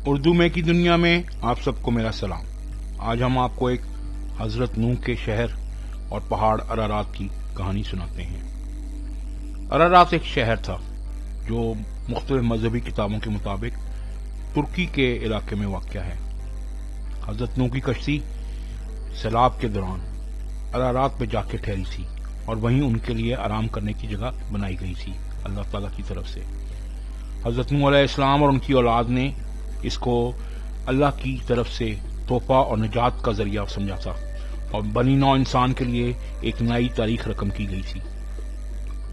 اردو میں کی دنیا میں آپ سب کو میرا سلام۔ آج ہم آپ کو ایک حضرت نوح کے شہر اور پہاڑ ارارات کی کہانی سناتے ہیں۔ ارارات ایک شہر تھا جو مختلف مذہبی کتابوں کے مطابق ترکی کے علاقے میں واقع ہے۔ حضرت نوح کی کشتی سیلاب کے دوران ارارات پہ جا کے ٹھہری تھی اور وہیں ان کے لیے آرام کرنے کی جگہ بنائی گئی تھی اللہ تعالیٰ کی طرف سے۔ حضرت نوح علیہ السلام اور ان کی اولاد نے اس کو اللہ کی طرف سے تحفہ اور نجات کا ذریعہ سمجھا تھا اور بنی نوع انسان کے لیے ایک نئی تاریخ رقم کی گئی تھی۔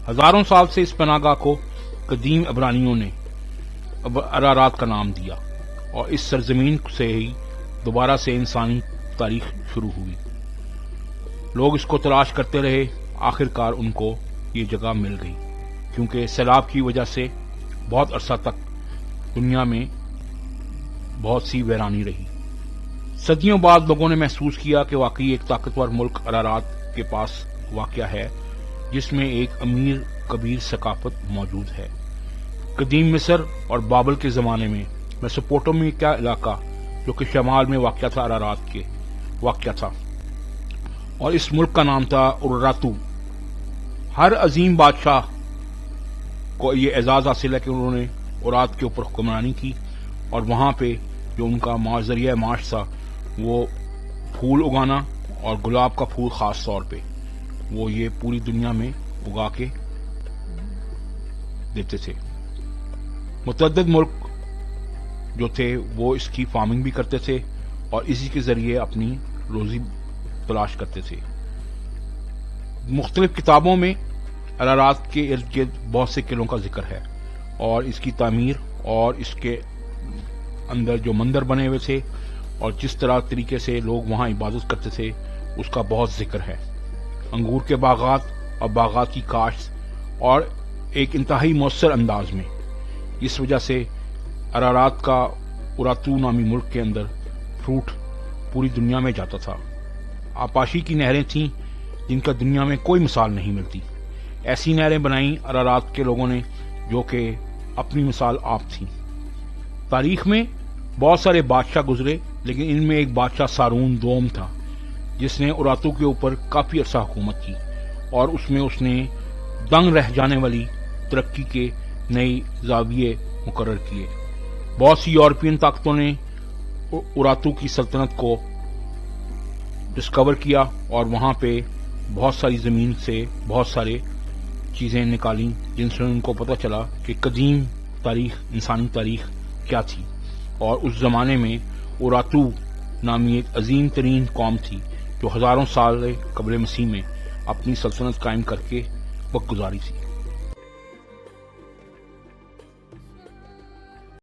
ہزاروں سال سے اس پناہ گاہ کو قدیم عبرانیوں نے ارارات کا نام دیا اور اس سرزمین سے ہی دوبارہ سے انسانی تاریخ شروع ہوئی۔ لوگ اس کو تلاش کرتے رہے، آخرکار ان کو یہ جگہ مل گئی، کیونکہ سیلاب کی وجہ سے بہت عرصہ تک دنیا میں بہت سی ویرانی رہی۔ صدیوں بعد لوگوں نے محسوس کیا کہ واقعی ایک طاقتور ملک ارارات کے پاس واقع ہے جس میں ایک امیر کبیر ثقافت موجود ہے۔ قدیم مصر اور بابل کے زمانے میں میسوپوٹیمیا کا علاقہ جو کہ شمال میں واقع تھا ارارات کے واقع تھا اور اس ملک کا نام تھا اراراتو۔ ہر عظیم بادشاہ کو یہ اعزاز حاصل ہے کہ انہوں نے ارات کے اوپر حکمرانی کی اور وہاں پہ جو ان کا ذریعہ معاش تھا وہ پھول اگانا اور گلاب کا پھول خاص طور پہ وہ یہ پوری دنیا میں اگا کے دیتے تھے۔ متعدد ملک جو تھے وہ اس کی فارمنگ بھی کرتے تھے اور اسی کے ذریعے اپنی روزی تلاش کرتے تھے۔ مختلف کتابوں میں ارارات کے ارد گرد بہت سے قلعوں کا ذکر ہے اور اس کی تعمیر اور اس کے اندر جو مندر بنے ہوئے تھے اور جس طریقے سے لوگ وہاں عبادت کرتے تھے اس کا بہت ذکر ہے۔ انگور کے باغات اور باغات کی کاشت اور ایک انتہائی مؤثر انداز میں، اس وجہ سے ارارات کا اراتو نامی ملک کے اندر فروٹ پوری دنیا میں جاتا تھا۔ آپاشی کی نہریں تھیں جن کا دنیا میں کوئی مثال نہیں ملتی۔ ایسی نہریں بنائیں ارارات کے لوگوں نے جو کہ اپنی مثال آپ تھیں۔ تاریخ میں بہت سارے بادشاہ گزرے لیکن ان میں ایک بادشاہ سارون دوم تھا جس نے اراتو کے اوپر کافی عرصہ حکومت کی اور اس نے دنگ رہ جانے والی ترقی کے نئے زاویے مقرر کیے۔ بہت سی یورپین طاقتوں نے اراتو کی سلطنت کو ڈسکور کیا اور وہاں پہ بہت ساری زمین سے بہت سارے چیزیں نکالیں جن سے ان کو پتہ چلا کہ قدیم تاریخ انسانی تاریخ کیا تھی۔ اور اس زمانے میں اراتو نامی ایک عظیم ترین قوم تھی جو ہزاروں سال قبل مسیح میں اپنی سلطنت قائم کر کے وقت گزاری تھی۔